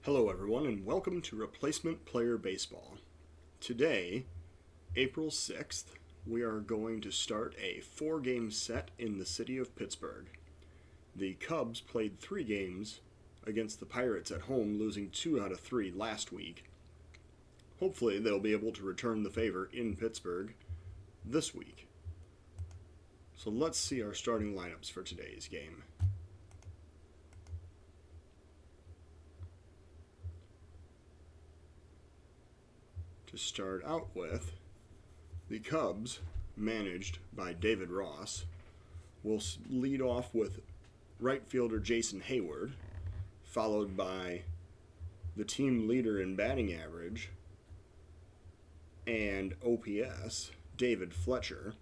Hello, everyone, and welcome to Replacement Player Baseball. Today, April 6th, we are going to start a 4-game set in the city of Pittsburgh. The Cubs played 3 games against the Pirates at home, losing 2 out of 3 last week. Hopefully, they'll be able to return the favor in Pittsburgh this week. So let's see our starting lineups for today's game. To start out with, the Cubs, managed by David Ross, will lead off with right fielder Jason Heyward, followed by the team leader in batting average and OPS, David Fletcher.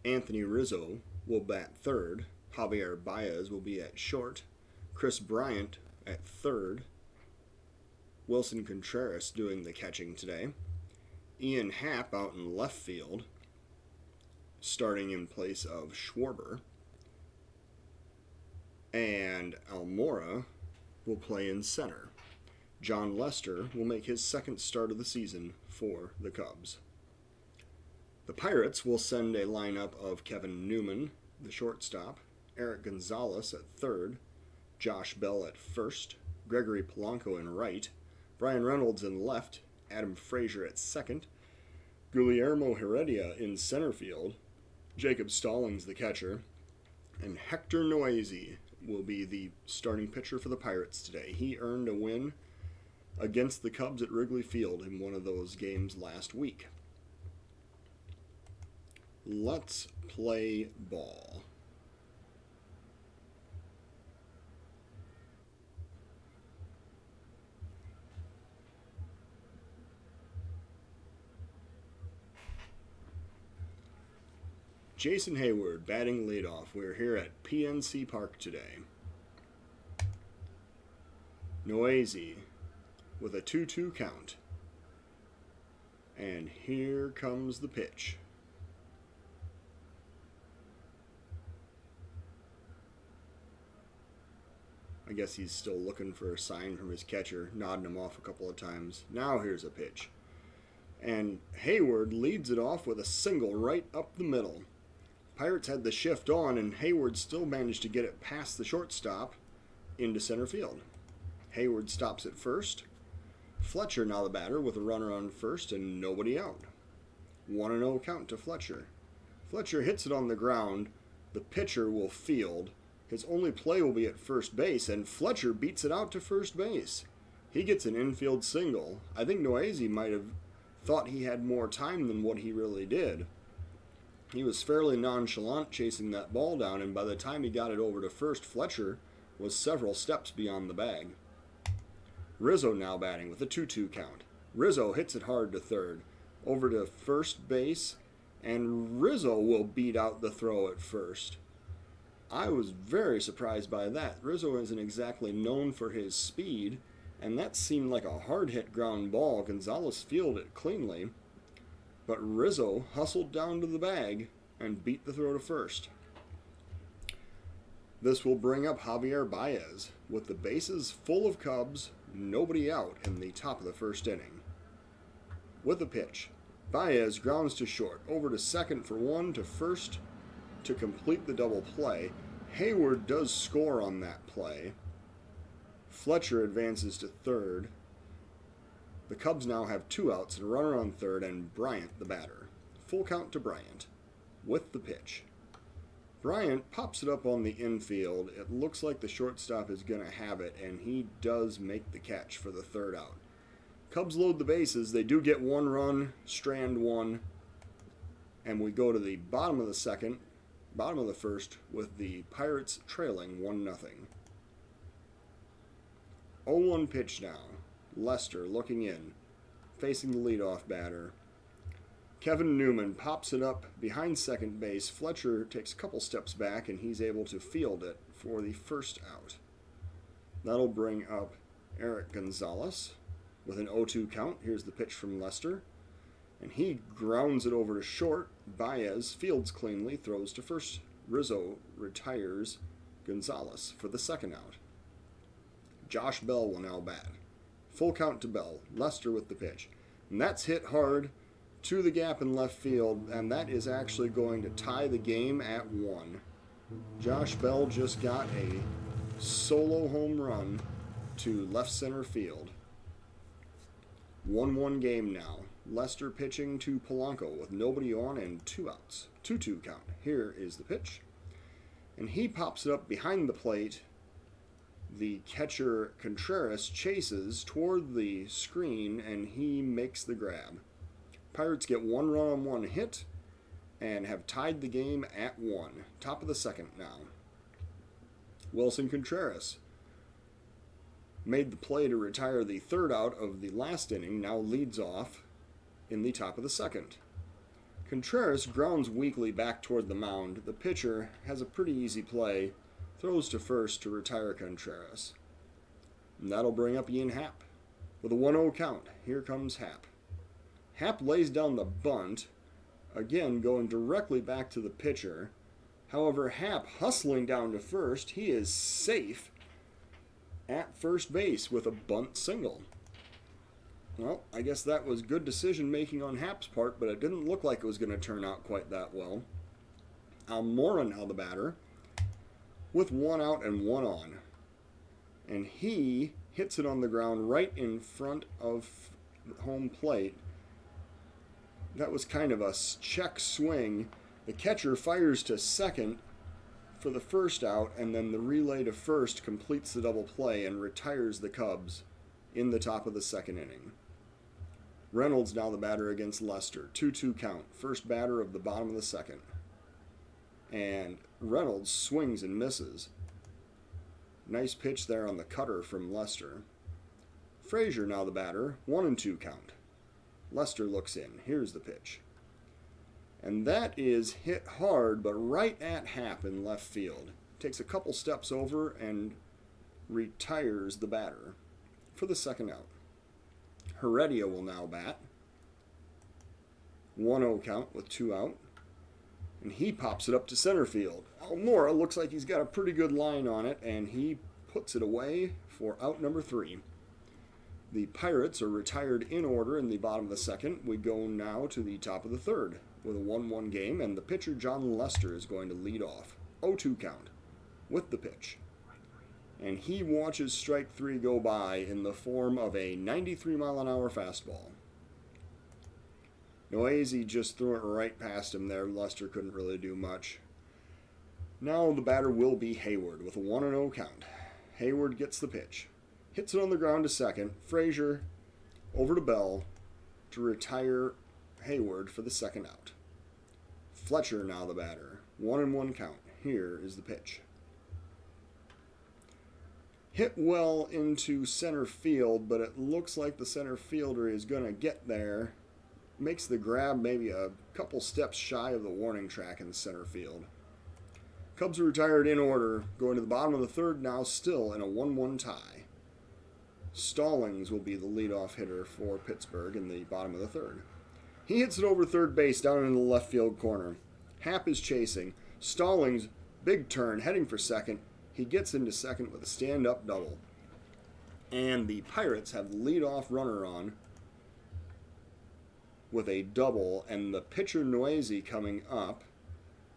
Anthony Rizzo will bat third. Javier Baez will be at short. Chris Bryant at third. Wilson Contreras doing the catching today. Ian Happ out in left field, starting in place of Schwarber. And Almora will play in center. John Lester will make his second start of the season for the Cubs. The Pirates will send a lineup of Kevin Newman, the shortstop, Eric Gonzalez at third, Josh Bell at first, Gregory Polanco in right, Brian Reynolds in left, Adam Frazier at second, Guillermo Heredia in center field, Jacob Stallings the catcher, and Hector Noisy will be the starting pitcher for the Pirates today. He earned a win against the Cubs at Wrigley Field in one of those games last week. Let's play ball. Jason Heyward batting leadoff. We're here at PNC Park today. Noisy with a 2-2 count. And here comes the pitch. I guess he's still looking for a sign from his catcher, nodding him off a couple of times. Now here's a pitch. And Heyward leads it off with a single right up the middle. Pirates had the shift on, and Heyward still managed to get it past the shortstop into center field. Heyward stops at first. Fletcher now the batter with a runner on first and nobody out. 1-0 count to Fletcher. Fletcher hits it on the ground. The pitcher will field. His only play will be at first base, and Fletcher beats it out to first base. He gets an infield single. I think Noisy might have thought he had more time than what he really did. He was fairly nonchalant chasing that ball down, and by the time he got it over to first, Fletcher was several steps beyond the bag. Rizzo now batting with a 2-2 count. Rizzo hits it hard to third, over to first base, and Rizzo will beat out the throw at first. I was very surprised by that. Rizzo isn't exactly known for his speed, and that seemed like a hard-hit ground ball. Gonzalez fielded it cleanly, but Rizzo hustled down to the bag and beat the throw to first. This will bring up Javier Baez with the bases full of Cubs, nobody out in the top of the first inning. With a pitch, Baez grounds to short, over to second for one, to first to complete the double play. Heyward does score on that play. Fletcher advances to third. The Cubs now have 2 outs and a runner on third, and Bryant the batter. Full count to Bryant with the pitch. Bryant pops it up on the infield. It looks like the shortstop is going to have it, and he does make the catch for the third out. Cubs load the bases. They do get 1 run, strand 1, and we go to the bottom of the first, with the Pirates trailing 1-0. 0-1 pitch now. Lester looking in, facing the leadoff batter. Kevin Newman pops it up behind second base. Fletcher takes a couple steps back, and he's able to field it for the first out. That'll bring up Eric Gonzalez with an 0-2 count. Here's the pitch from Lester. and he grounds it over to short. Baez fields cleanly, throws to first. Rizzo retires Gonzalez for the second out. Josh Bell will now bat. Full count to Bell. Lester with the pitch. And that's hit hard to the gap in left field, and that is actually going to tie the game at 1. Josh Bell just got a solo home run to left center field. 1-1 game now. Lester pitching to Polanco with nobody on and 2 outs. 2-2 count. Here is the pitch. And he pops it up behind the plate. The catcher Contreras chases toward the screen and he makes the grab. Pirates get 1 run on 1 hit and have tied the game at 1. Top of the second now. Wilson Contreras made the play to retire the 3rd out of the last inning, now leads off in the top of the second. Contreras grounds weakly back toward the mound. The pitcher has a pretty easy play, throws to first to retire Contreras. And that'll bring up Ian Happ with a 1-0 count. Here comes Happ. Happ lays down the bunt, again going directly back to the pitcher. However, Happ hustling down to first, he is safe at first base with a bunt single. Well, I guess that was good decision making on Happ's part, but it didn't look like it was going to turn out quite that well. Almora now the batter with 1 out and 1 on. And he hits it on the ground right in front of home plate. That was kind of a check swing. The catcher fires to second for the 1st out, and then the relay to first completes the double play and retires the Cubs in the top of the 2nd inning. Reynolds now the batter against Lester. 2-2 count. First batter of the bottom of the 2nd. And Reynolds swings and misses. Nice pitch there on the cutter from Lester. Frazier now the batter. 1-2 count. Lester looks in. Here's the pitch. And that is hit hard, but right at Happ in left field. Takes a couple steps over and retires the batter for the 2nd out. Heredia will now bat. 1-0 count with 2 out. And he pops it up to center field. Almora looks like he's got a pretty good line on it, and he puts it away for out number 3. The Pirates are retired in order in the bottom of the 2nd. We go now to the top of the 3rd with a 1-1 game, and the pitcher John Lester is going to lead off. 0-2 count with the pitch. And he watches strike 3 go by in the form of a 93-mile-an-hour fastball. Noisy just threw it right past him there. Lester couldn't really do much. Now the batter will be Hayward with a 1-0 count. Hayward gets the pitch. Hits it on the ground to second. Frazier over to Bell to retire Hayward for the 2nd out. Fletcher now the batter. 1-1 count. Here is the pitch. Hit well into center field, but it looks like the center fielder is going to get there. Makes the grab maybe a couple steps shy of the warning track in the center field. Cubs are retired in order, going to the bottom of the 3rd now, still in a 1-1 tie. Stallings will be the leadoff hitter for Pittsburgh in the bottom of the 3rd. He hits it over third base down in the left field corner. Happ is chasing. Stallings, big turn, heading for second. He gets into second with a stand-up double. And the Pirates have the leadoff runner on with a double, and the pitcher Noisy coming up.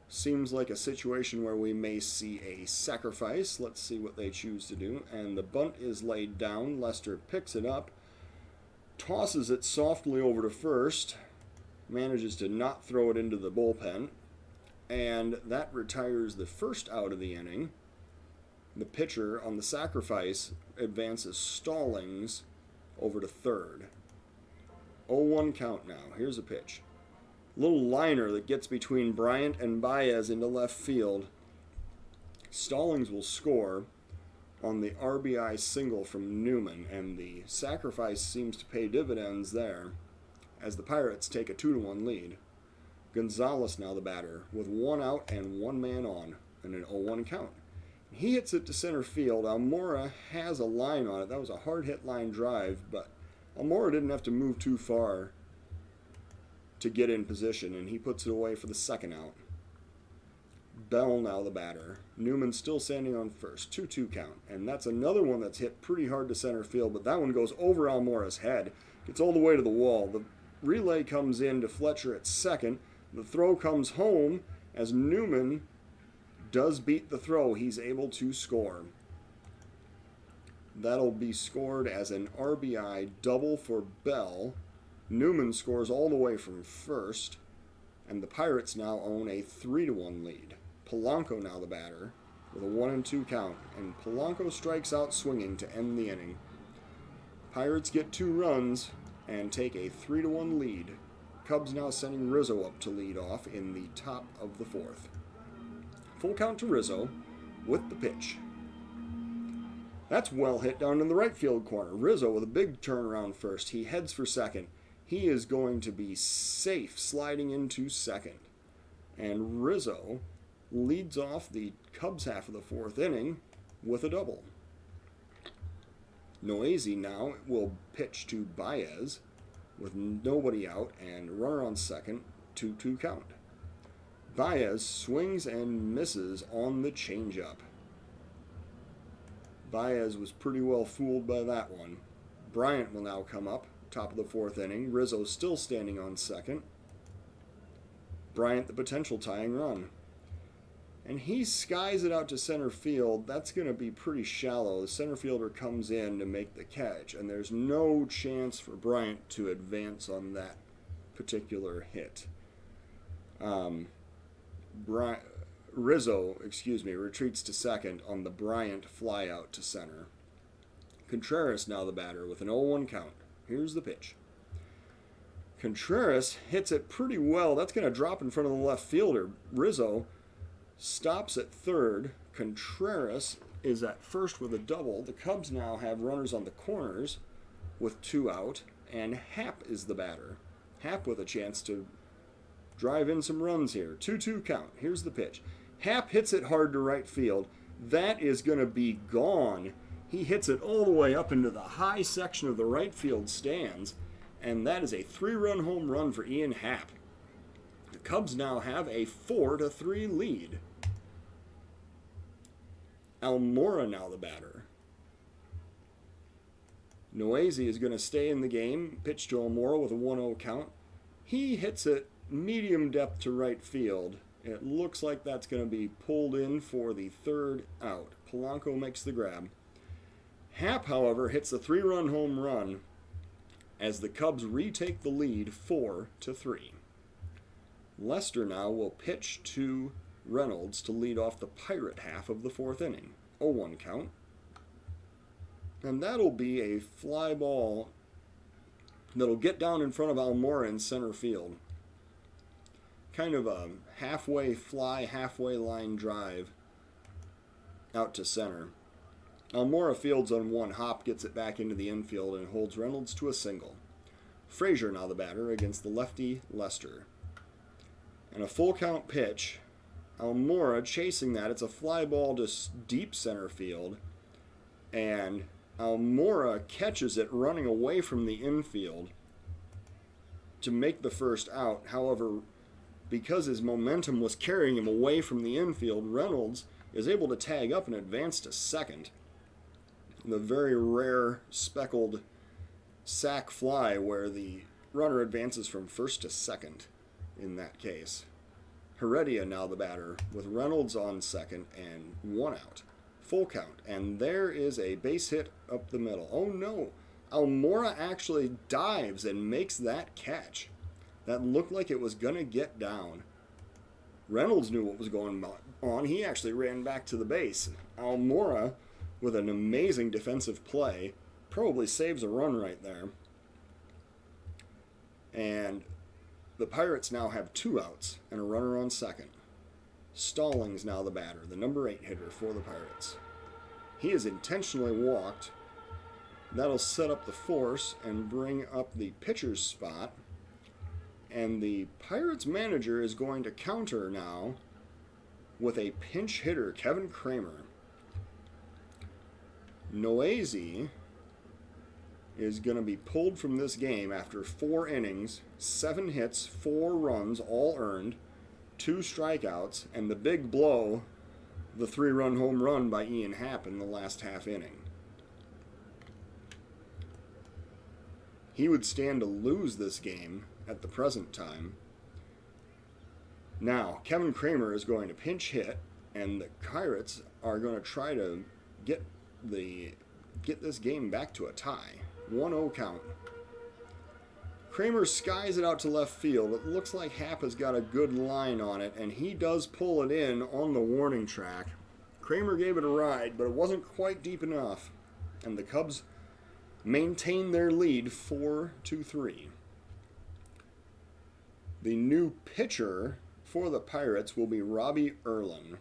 Seems like a situation where we may see a sacrifice. Let's see what they choose to do. And the bunt is laid down. Lester picks it up, tosses it softly over to first, manages to not throw it into the bullpen, and that retires the 1st out of the inning. The pitcher on the sacrifice advances Stallings over to 3rd. 0-1 count now. Here's a pitch. Little liner that gets between Bryant and Baez into left field. Stallings will score on the RBI single from Newman, and the sacrifice seems to pay dividends there as the Pirates take a 2-1 lead. Gonzalez now the batter with 1 out and 1 man on and an 0-1 count. He hits it to center field. Almora has a line on it. That was a hard hit line drive, but Almora didn't have to move too far to get in position, and he puts it away for the 2nd out. Bell now the batter. Newman still standing on first. 2-2 count. And that's another one that's hit pretty hard to center field, but that one goes over Almora's head. Gets all the way to the wall. The relay comes in to Fletcher at second. The throw comes home as Newman does beat the throw. He's able to score. That'll be scored as an RBI double for Bell. Newman scores all the way from first, and the Pirates now own a 3-1 lead. Polanco now the batter with a 1-2 count, and Polanco strikes out swinging to end the inning. Pirates get 2 runs and take a 3-1 lead. Cubs now sending Rizzo up to lead off in the top of the 4th. Full count to Rizzo with the pitch. That's well hit down in the right field corner. Rizzo with a big turnaround first. He heads for second. He is going to be safe sliding into second. And Rizzo leads off the Cubs half of the 4th inning with a double. Noisy now will pitch to Baez with nobody out and runner on second, 2-2 count. Baez swings and misses on the changeup. Baez was pretty well fooled by that one. Bryant will now come up, top of the 4th inning. Rizzo still standing on second. Bryant the potential tying run. And he skies it out to center field. That's going to be pretty shallow. The center fielder comes in to make the catch, and there's no chance for Bryant to advance on that particular hit. Rizzo retreats to second on the Bryant flyout to center. Contreras now the batter with an 0-1 count. Here's the pitch. Contreras hits it pretty well. That's going to drop in front of the left fielder. Rizzo stops at third. Contreras is at first with a double. The Cubs now have runners on the corners with 2 out, and Happ is the batter. Happ with a chance to drive in some runs here. 2-2 count. Here's the pitch. Happ hits it hard to right field. That is going to be gone. He hits it all the way up into the high section of the right field stands, and that is a 3-run home run for Ian Happ. The Cubs now have a 4-3 lead. Almora now the batter. Noisy is going to stay in the game. Pitch to Almora with a 1-0 count. He hits it medium depth to right field. It looks like that's going to be pulled in for the 3rd out. Polanco makes the grab. Happ, however, hits the 3-run home run as the Cubs retake the lead 4-3. Lester now will pitch to Reynolds to lead off the Pirate half of the 4th inning. 0-1 count. And that'll be a fly ball that'll get down in front of Almora in center field. Kind of a halfway fly, halfway line drive out to center. Almora fields on one hop, gets it back into the infield, and holds Reynolds to a single. Frazier now the batter against the lefty Lester. And a full count pitch. Almora chasing that. It's a fly ball to deep center field. And Almora catches it running away from the infield to make the first out. However, because his momentum was carrying him away from the infield, Reynolds is able to tag up and advance to second. The very rare speckled sac fly where the runner advances from first to second in that case. Heredia now the batter with Reynolds on second and 1 out. Full count. And there is a base hit up the middle. Oh no! Almora actually dives and makes that catch. That looked like it was going to get down. Reynolds knew what was going on. He actually ran back to the base. Almora, with an amazing defensive play, probably saves a run right there. And the Pirates now have 2 outs and a runner on second. Stallings now the batter, the number 8 hitter for the Pirates. He is intentionally walked. That'll set up the force and bring up the pitcher's spot. And the Pirates manager is going to counter now with a pinch hitter, Kevin Kramer. Noisy is going to be pulled from this game after 4 innings, 7 hits, 4 runs, all earned, 2 strikeouts, and the big blow, the 3-run home run by Ian Happ in the last half inning. He would stand to lose this game at the present time. Now, Kevin Kramer is going to pinch hit, and the Pirates are going to try to get this game back to a tie. 1-0 count. Kramer skies it out to left field. It looks like Happ has got a good line on it, and he does pull it in on the warning track. Kramer gave it a ride, but it wasn't quite deep enough, and the Cubs maintain their lead 4-3. The new pitcher for the Pirates will be Robbie Erlin,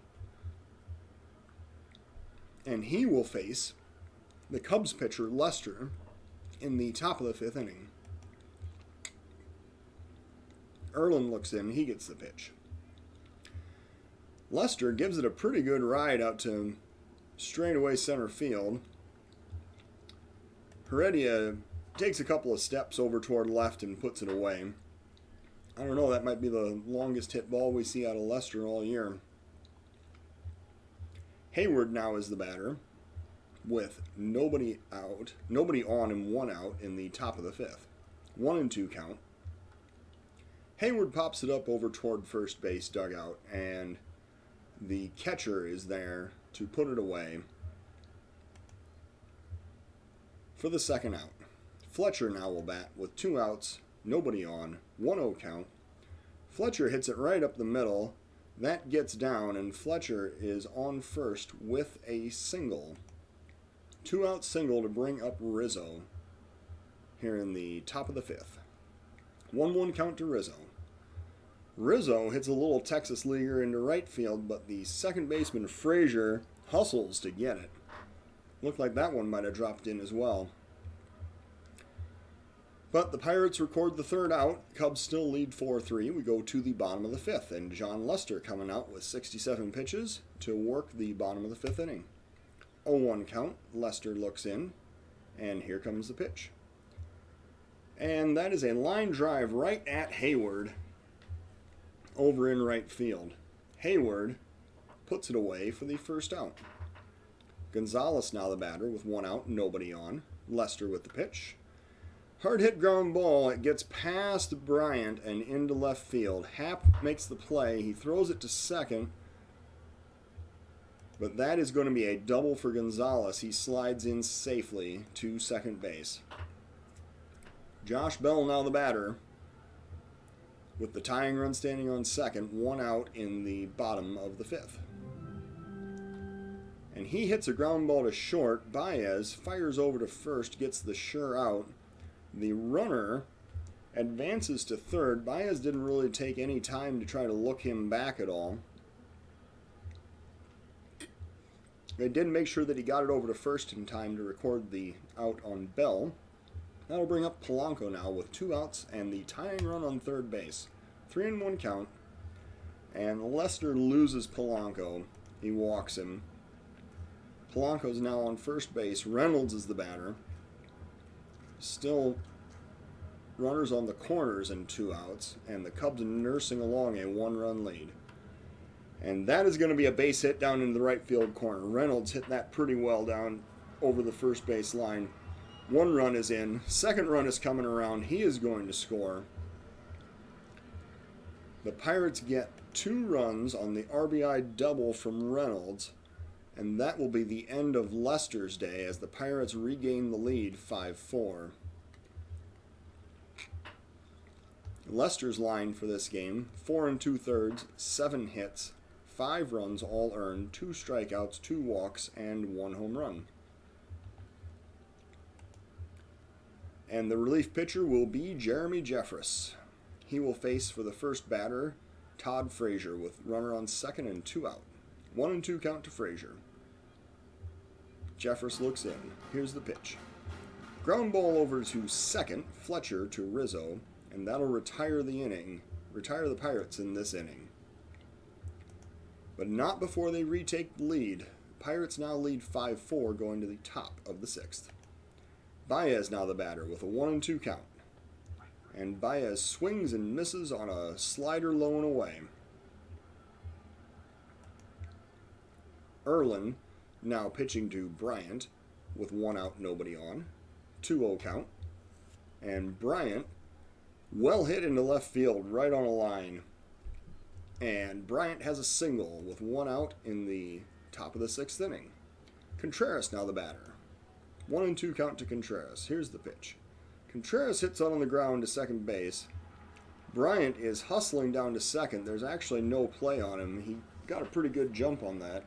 and he will face the Cubs pitcher Lester in the top of the 5th inning. Erlin looks in, he gets the pitch. Lester gives it a pretty good ride out to straightaway center field. Heredia takes a couple of steps over toward left and puts it away. I don't know, that might be the longest hit ball we see out of Lester all year. Hayward now is the batter with nobody on and 1 out in the top of the 5th. 1-2 count. Hayward pops it up over toward first base dugout, and the catcher is there to put it away for the second out. Fletcher now will bat with 2 outs, nobody on, 1-0 count. Fletcher hits it right up the middle. That gets down, and Fletcher is on first with a single. 2-out single to bring up Rizzo here in the top of the 5th. 1-1 count to Rizzo. Rizzo hits a little Texas leaguer into right field, but the second baseman Frazier hustles to get it. Looked like that one might have dropped in as well. But the Pirates record the 3rd out. Cubs still lead 4-3. We go to the bottom of the 5th, and John Lester coming out with 67 pitches to work the bottom of the 5th inning. 0-1 count. Lester looks in, and here comes the pitch. And that is a line drive right at Hayward over in right field. Hayward puts it away for the first out. Gonzalez now the batter with 1 out, nobody on. Lester with the pitch. Hard hit ground ball. It gets past Bryant and into left field. Happ makes the play. He throws it to second. But that is going to be a double for Gonzalez. He slides in safely to second base. Josh Bell now the batter with the tying run standing on second, 1 out in the bottom of the 5th. And he hits a ground ball to short. Baez fires over to first, gets the sure out. The runner advances to third. Baez didn't really take any time to try to look him back at all. They did make sure that he got it over to first in time to record the out on Bell. That'll bring up Polanco now with 2 outs and the tying run on third base. 3-1 count. And Lester loses Polanco. He walks him. Polanco's now on first base. Reynolds is the batter. Still runners on the corners and 2 outs. And the Cubs nursing along a 1-run lead. And that is going to be a base hit down into the right field corner. Reynolds hit that pretty well down over the first base line. 1 run is in. 2nd run is coming around. He is going to score. The Pirates get 2 runs on the RBI double from Reynolds. And that will be the end of Lester's day as the Pirates regain the lead 5-4. Lester's line for this game, 4 2/3, 7 hits, 5 runs all earned, 2 strikeouts, 2 walks, and 1 home run. And the relief pitcher will be Jeremy Jeffress. He will face for the first batter Todd Frazier with runner on second and 2 out. 1-2 count to Frazier. Jeffress looks in. Here's the pitch. Ground ball over to second, Fletcher to Rizzo, and that'll retire the inning. Retire the Pirates in this inning. But not before they retake the lead. Pirates now lead 5-4 going to the top of the 6th. Baez now the batter with a 1-2 count. And Baez swings and misses on a slider low and away. Erlin now pitching to Bryant with one out, nobody on. 2-0 count. And Bryant, well hit into left field, right on a line. And Bryant has a single with one out in the top of the 6th inning. Contreras now the batter. 1-2 count to Contreras. Here's the pitch. Contreras hits out on the ground to second base. Bryant is hustling down to second. There's actually no play on him. He got a pretty good jump on that.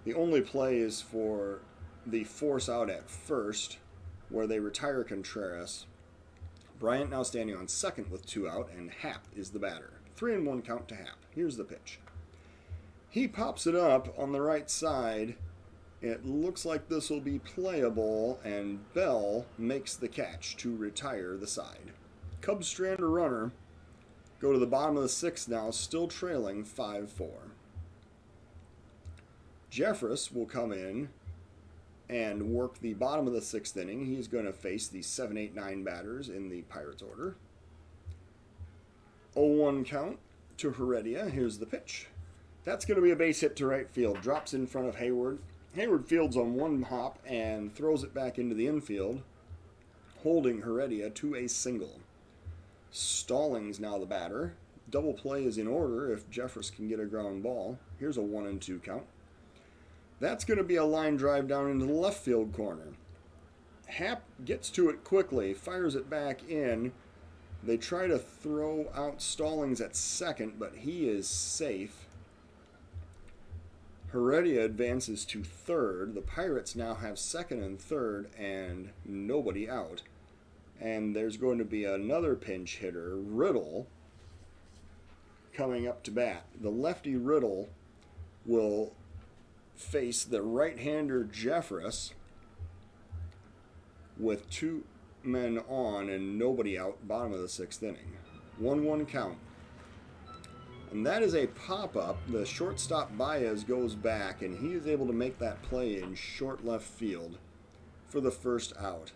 The only play is for the force out at first, where they retire Contreras. Bryant now standing on second with 2 out, and Happ is the batter. 3-1 count to Happ. Here's the pitch. He pops it up on the right side. It looks like this will be playable, and Bell makes the catch to retire the side. Cubs strand a runner. Go to the bottom of the 6th now, still trailing 5-4. Jeffress will come in and work the bottom of the 6th inning. He's going to face the 7, 8, 9 batters in the Pirates order. 0-1 count to Heredia. Here's the pitch. That's going to be a base hit to right field. Drops in front of Hayward. Hayward fields on one hop and throws it back into the infield, holding Heredia to a single. Stallings now the batter. Double play is in order if Jeffress can get a ground ball. Here's a 1-2 count. That's going to be a line drive down into the left field corner. Happ gets to it quickly, fires it back in. They try to throw out Stallings at second, but he is safe. Heredia advances to third. The Pirates now have second and third and nobody out. And there's going to be another pinch hitter, Riddle, coming up to bat. The lefty Riddle will face the right-hander Jeffress with 2 men on and nobody out, bottom of the 6th inning. 1-1 count. And that is a pop-up. The shortstop Baez goes back, and he is able to make that play in short left field for the first out.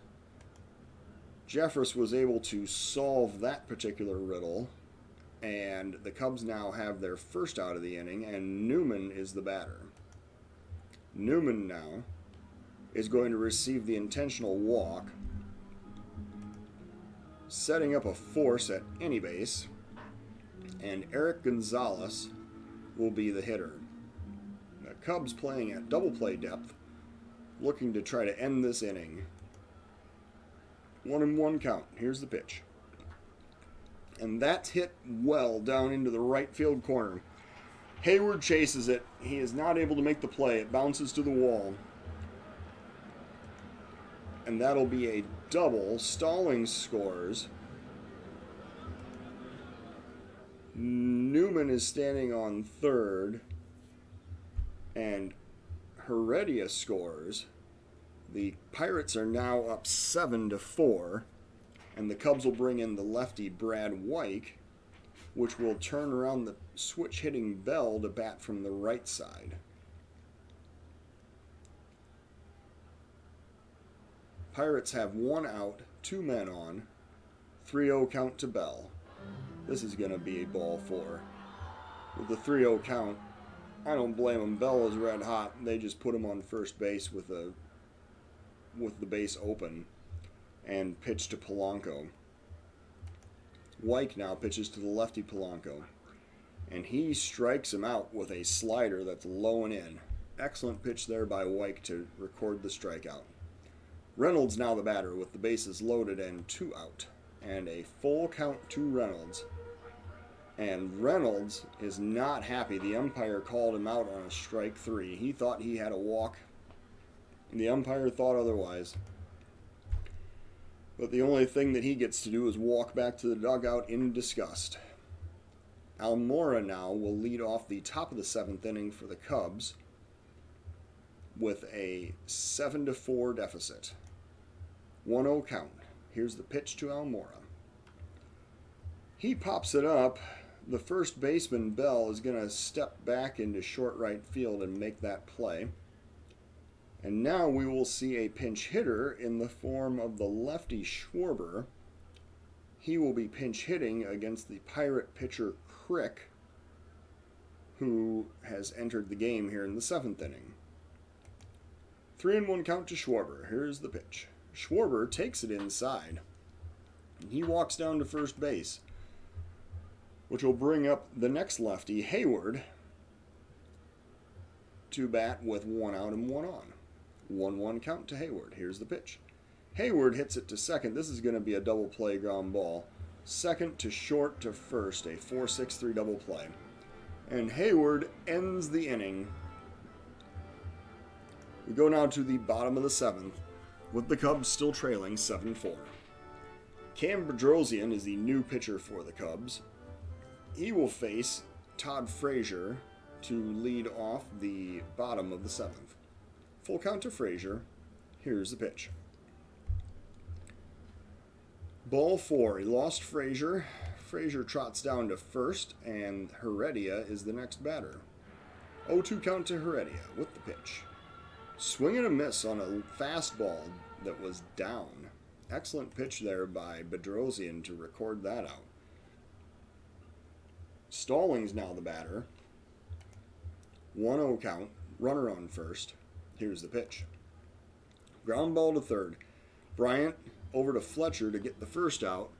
Jeffress was able to solve that particular riddle, and the Cubs now have their first out of the inning, and Newman is the batter. Newman now is going to receive the intentional walk, setting up a force at any base, and Eric Gonzalez will be the hitter. The Cubs playing at double play depth, looking to try to end this inning. 1-1 count. Here's the pitch. And that's hit well down into the right field corner. Hayward chases it. He is not able to make the play. It bounces to the wall. And that'll be a double. Stallings scores. Newman is standing on third. And Heredia scores. The Pirates are now up 7-4, and the Cubs will bring in the lefty Brad Wyke, which will turn around the switch-hitting Bell to bat from the right side. Pirates have 1 out, 2 men on, 3-0 count to Bell. This is going to be a ball 4. With the 3-0 count, I don't blame him. Bell is red hot. They just put him on first base with the base open and pitch to Polanco. Wyke now pitches to the lefty Polanco, and he strikes him out with a slider that's low and in. Excellent pitch there by Wyke to record the strikeout. Reynolds now the batter with the bases loaded and 2 out, and a full count to Reynolds. And Reynolds is not happy. The umpire called him out on a strike 3. He thought he had a walk. The umpire thought otherwise. But the only thing that he gets to do is walk back to the dugout in disgust. Almora now will lead off the top of the 7th inning for the Cubs with a 7-4 deficit. 1-0 count. Here's the pitch to Almora. He pops it up. The first baseman, Bell, is going to step back into short right field and make that play. And now we will see a pinch hitter in the form of the lefty Schwarber. He will be pinch hitting against the Pirate pitcher Crick, who has entered the game here in the 7th inning. 3-1 count to Schwarber. Here's the pitch. Schwarber takes it inside. He walks down to first base, which will bring up the next lefty, Hayward, to bat with 1 out and 1 on. 1-1 count to Hayward. Here's the pitch. Hayward hits it to second. This is going to be a double play ground ball. Second to short to first, a 4-6-3 double play. And Hayward ends the inning. We go now to the bottom of the 7th, with the Cubs still trailing 7-4. Cam Bedrosian is the new pitcher for the Cubs. He will face Todd Frazier to lead off the bottom of the 7th. Full count to Frazier. Here's the pitch. Ball 4. He lost Frazier. Frazier trots down to first, and Heredia is the next batter. 0-2 count to Heredia with the pitch. Swing and a miss on a fastball that was down. Excellent pitch there by Bedrosian to record that out. Stallings now the batter. 1-0 count. Runner on first. Here's the pitch. Ground ball to third. Bryant over to Fletcher to get the first out,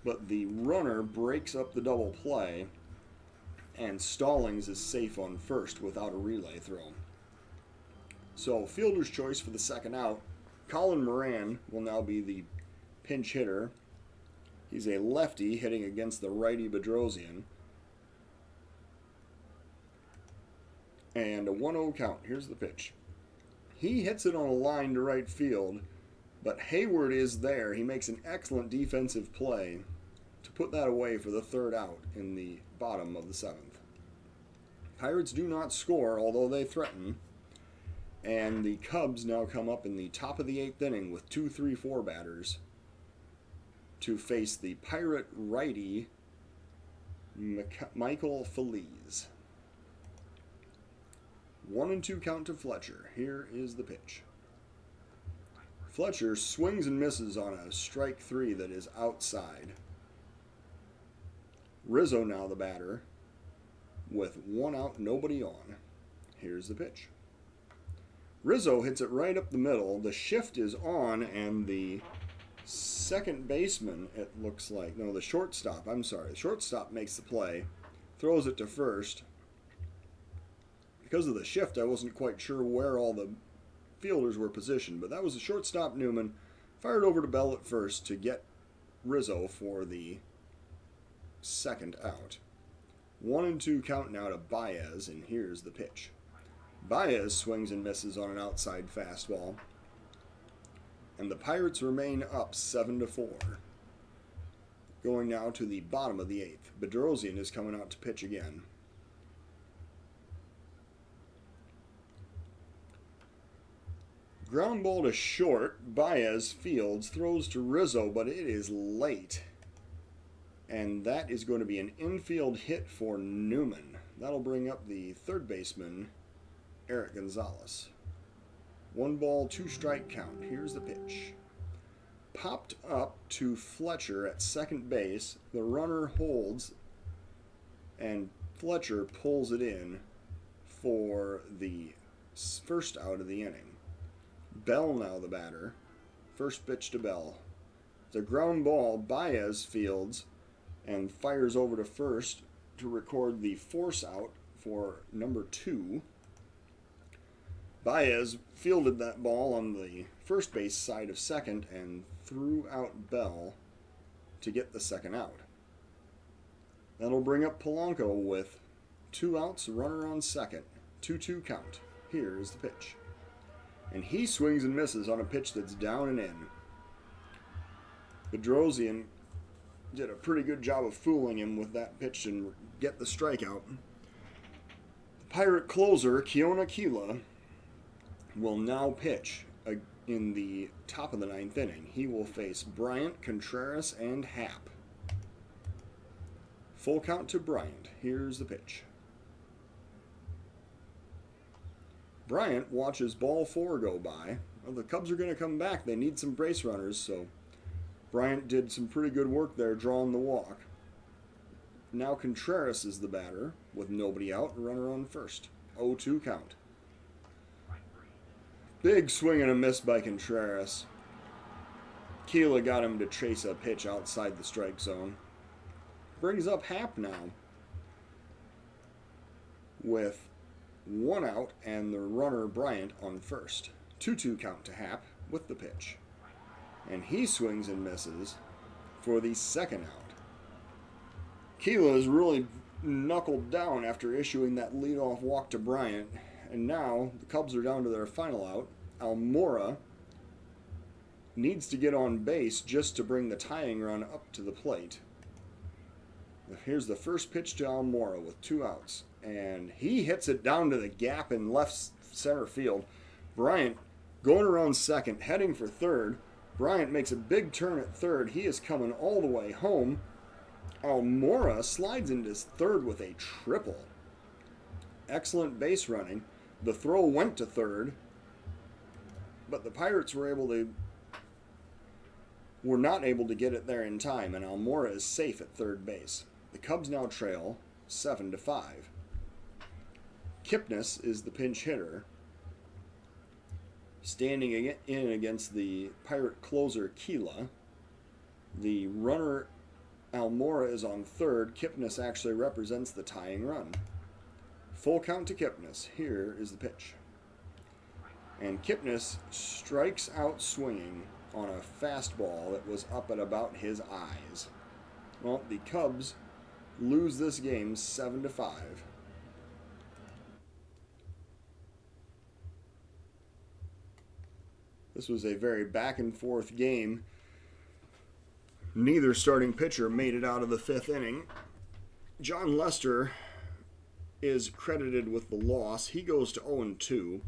but the runner breaks up the double play, and Stallings is safe on first without a relay throw. So, fielder's choice for the second out. Colin Moran will now be the pinch hitter. He's a lefty hitting against the righty Bedrosian. And a 1-0 count. Here's the pitch. He hits it on a line to right field, but Hayward is there. He makes an excellent defensive play to put that away for the third out in the bottom of the 7th. Pirates do not score, although they threaten. And the Cubs now come up in the top of the 8th inning with 2-3-4 batters to face the Pirate righty Michael Feliz. 1-2 count to Fletcher. Here is the pitch. Fletcher swings and misses on a strike 3 that is outside. Rizzo now the batter with 1 out, nobody on. Here's the pitch. Rizzo hits it right up the middle. The shift is on, and the second baseman, it looks like, no, the shortstop, I'm sorry. The shortstop makes the play, throws it to first. Because of the shift, I wasn't quite sure where all the fielders were positioned, but that was the shortstop Newman. Fired over to Bell at first to get Rizzo for the second out. 1-2 count now to Baez, and here's the pitch. Baez swings and misses on an outside fastball, and the Pirates remain up 7-4. Going now to the bottom of the 8th. Bedrosian is coming out to pitch again. Ground ball to short. Baez fields, throws to Rizzo, but it is late. And that is going to be an infield hit for Newman. That'll bring up the third baseman, Eric Gonzalez. 1 ball, 2 strike count. Here's the pitch. Popped up to Fletcher at second base. The runner holds, and Fletcher pulls it in for the first out of the inning. Bell now the batter. First pitch to Bell. It's a ground ball. Baez fields and fires over to first to record the force out for number 2. Baez fielded that ball on the first base side of second and threw out Bell to get the second out. That'll bring up Polanco with 2 outs, runner on second. 2-2 count. Here is the pitch. And he swings and misses on a pitch that's down and in. Bedrosian did a pretty good job of fooling him with that pitch and get the strikeout. The Pirate closer, Keona Kela, will now pitch in the top of the 9th inning. He will face Bryant, Contreras, and Happ. Full count to Bryant. Here's the pitch. Bryant watches ball 4 go by. Well, the Cubs are going to come back. They need some base runners, so Bryant did some pretty good work there drawing the walk. Now Contreras is the batter. with nobody out, runner on first. 0-2 count. Big swing and a miss by Contreras. Keela got him to chase a pitch outside the strike zone. Brings up Happ now with 1 out and the runner Bryant on first. 2-2 count to Happ with the pitch. And he swings and misses for the second out. Keela is really knuckled down after issuing that leadoff walk to Bryant. And now the Cubs are down to their final out. Almora needs to get on base just to bring the tying run up to the plate. Here's the first pitch to Almora with 2 outs. And he hits it down to the gap in left center field. Bryant going around second, heading for third. Bryant makes a big turn at third. He is coming all the way home. Almora slides into third with a triple. Excellent base running. The throw went to third, but the Pirates were not able to get it there in time, and Almora is safe at third base. The Cubs now trail 7-5. Kipnis is the pinch hitter, standing in against the Pirate closer Keela. The runner Almora is on third. Kipnis actually represents the tying run. Full count to Kipnis. Here is the pitch. And Kipnis strikes out swinging on a fastball that was up at about his eyes. Well, the Cubs lose this game 7-5. This was a very back and forth game. Neither starting pitcher made it out of the 5th inning. John Lester is credited with the loss. He goes to 0-2.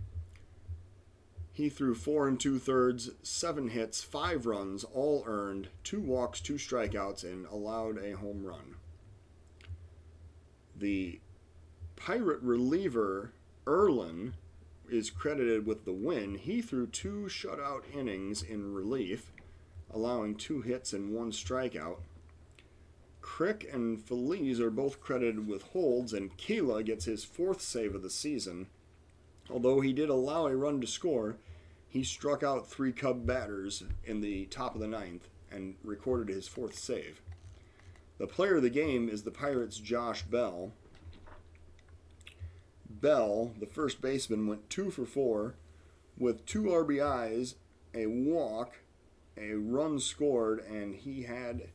He threw 4 2/3, 7 hits, 5 runs, all earned, 2 walks, 2 strikeouts, and allowed a home run. The Pirate reliever, Erlin, is credited with the win. He threw 2 shutout innings in relief, allowing 2 hits and 1 strikeout. Crick and Feliz are both credited with holds, and Keela gets his 4th save of the season. Although he did allow a run to score, he struck out 3 Cub batters in the top of the 9th and recorded his 4th save. The player of the game is the Pirates' Josh Bell. Bell, the first baseman, went 2 for 4 with 2 RBIs, a walk, a run scored, and he had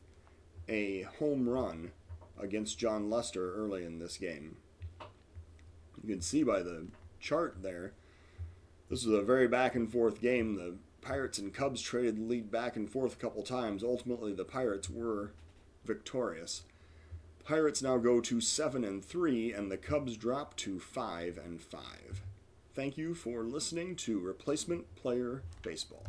a home run against John Lester early in this game. You can see by the chart there, this was a very back and forth game. The Pirates and Cubs traded the lead back and forth a couple times. Ultimately, the Pirates were victorious. Pirates now go to 7-3, and the Cubs drop to 5-5. Thank you for listening to Replacement Player Baseball.